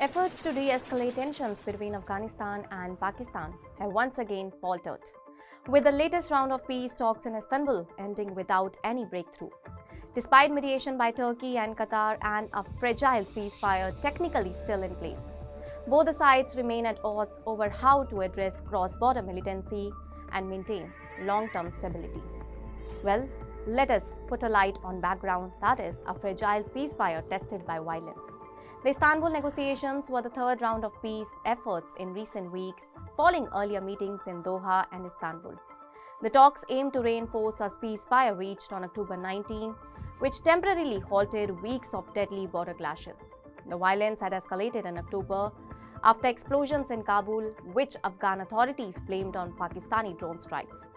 Efforts to de-escalate tensions between Afghanistan and Pakistan have once again faltered, with the latest round of peace talks in Istanbul ending without any breakthrough. Despite mediation by Turkey and Qatar and a fragile ceasefire technically still in place, both the sides remain at odds over how to address cross-border militancy and maintain long-term stability. Well, let us put a light on background that is a fragile ceasefire tested by violence. The Istanbul negotiations were the third round of peace efforts in recent weeks, following earlier meetings in Doha and Istanbul. The talks aimed to reinforce a ceasefire reached on October 19, which temporarily halted weeks of deadly border clashes. The violence had escalated in October after explosions in Kabul, which Afghan authorities blamed on Pakistani drone strikes.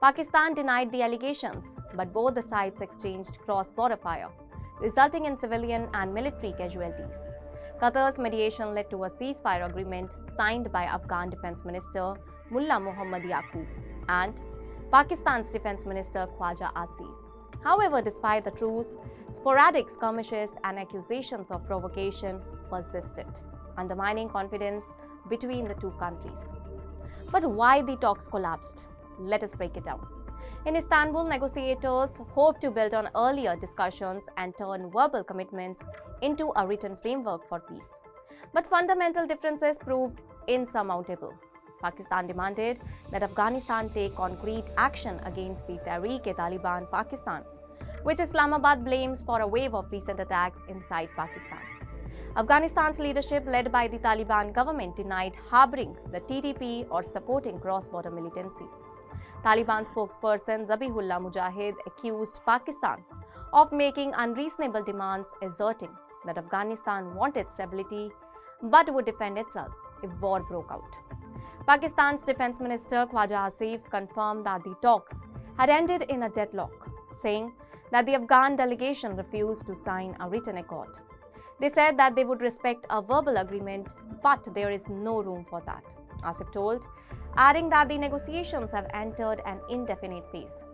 Pakistan denied the allegations, but both the sides exchanged cross-border fire, resulting in civilian and military casualties. Qatar's mediation led to a ceasefire agreement signed by Afghan Defense Minister Mullah Muhammad Yaqub and Pakistan's Defense Minister Khwaja Asif. However, despite the truce, sporadic skirmishes and accusations of provocation persisted, undermining confidence between the two countries. But why the talks collapsed? Let us break it down. In Istanbul, negotiators hope to build on earlier discussions and turn verbal commitments into a written framework for peace. But fundamental differences proved insurmountable. Pakistan demanded that Afghanistan take concrete action against the Tehreek-e-Taliban Pakistan, which Islamabad blames for a wave of recent attacks inside Pakistan. Afghanistan's leadership, led by the Taliban government, denied harboring the TTP or supporting cross-border militancy. Taliban spokesperson Zabihullah Mujahid accused Pakistan of making unreasonable demands, asserting that Afghanistan wanted stability but would defend itself if war broke out. Pakistan's Defense Minister Khwaja Asif confirmed that the talks had ended in a deadlock, saying that the Afghan delegation refused to sign a written accord. They said that they would respect a verbal agreement, but there is no room for that, Asif told, adding that the negotiations have entered an indefinite phase.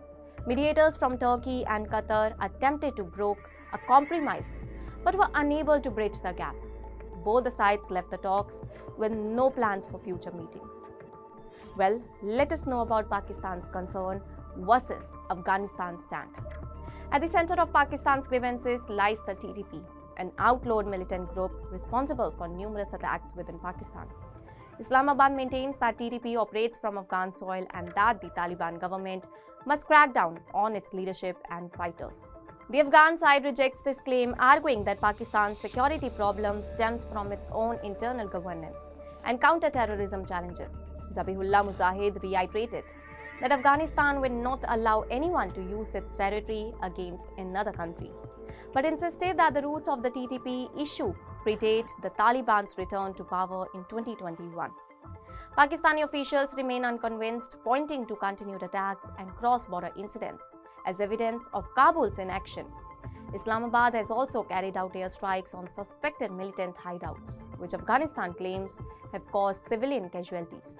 Mediators from Turkey and Qatar attempted to broker a compromise but were unable to bridge the gap. Both the sides left the talks with no plans for future meetings. Well, let us know about Pakistan's concern versus Afghanistan's stand. At the center of Pakistan's grievances lies the TTP, an outlawed militant group responsible for numerous attacks within Pakistan. Islamabad maintains that TTP operates from Afghan soil and that the Taliban government must crack down on its leadership and fighters. The Afghan side rejects this claim, arguing that Pakistan's security problem stems from its own internal governance and counter-terrorism challenges. Zabihullah Mujahid reiterated that Afghanistan will not allow anyone to use its territory against another country, but insisted that the roots of the TTP issue predate the Taliban's return to power in 2021. Pakistani officials remain unconvinced, pointing to continued attacks and cross-border incidents as evidence of Kabul's inaction. Islamabad has also carried out airstrikes on suspected militant hideouts, which Afghanistan claims have caused civilian casualties.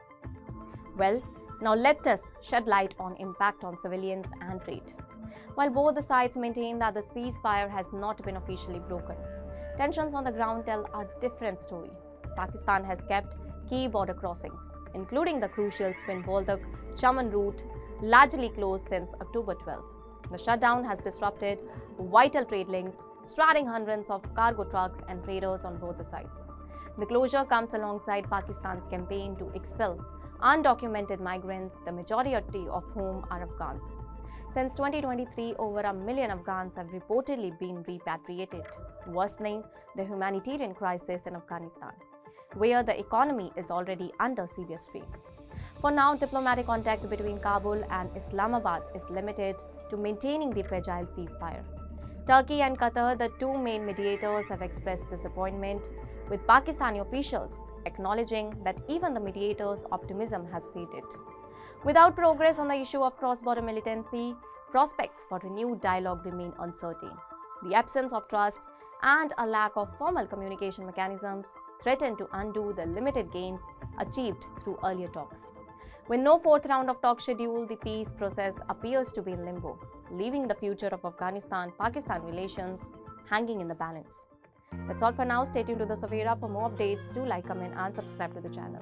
Well, now let us shed light on impact on civilians and trade. While both the sides maintain that the ceasefire has not been officially broken, tensions on the ground tell a different story. Pakistan has kept key border crossings, including the crucial Spin Boldak-Chaman route, largely closed since October 12. The shutdown has disrupted vital trade links, stranding hundreds of cargo trucks and traders on both the sides. The closure comes alongside Pakistan's campaign to expel undocumented migrants, the majority of whom are Afghans. Since 2023, over 1 million Afghans have reportedly been repatriated, worsening the humanitarian crisis in Afghanistan, where the economy is already under severe strain. For now, diplomatic contact between Kabul and Islamabad is limited to maintaining the fragile ceasefire. Turkey and Qatar, the two main mediators, have expressed disappointment, with Pakistani officials acknowledging that even the mediators' optimism has faded. Without progress on the issue of cross-border militancy, prospects for renewed dialogue remain uncertain. The absence of trust and a lack of formal communication mechanisms threaten to undo the limited gains achieved through earlier talks. With no fourth round of talks scheduled, the peace process appears to be in limbo, leaving the future of Afghanistan-Pakistan relations hanging in the balance. That's all for now. Stay tuned to the Savera for more updates. Do like, comment, and subscribe to the channel.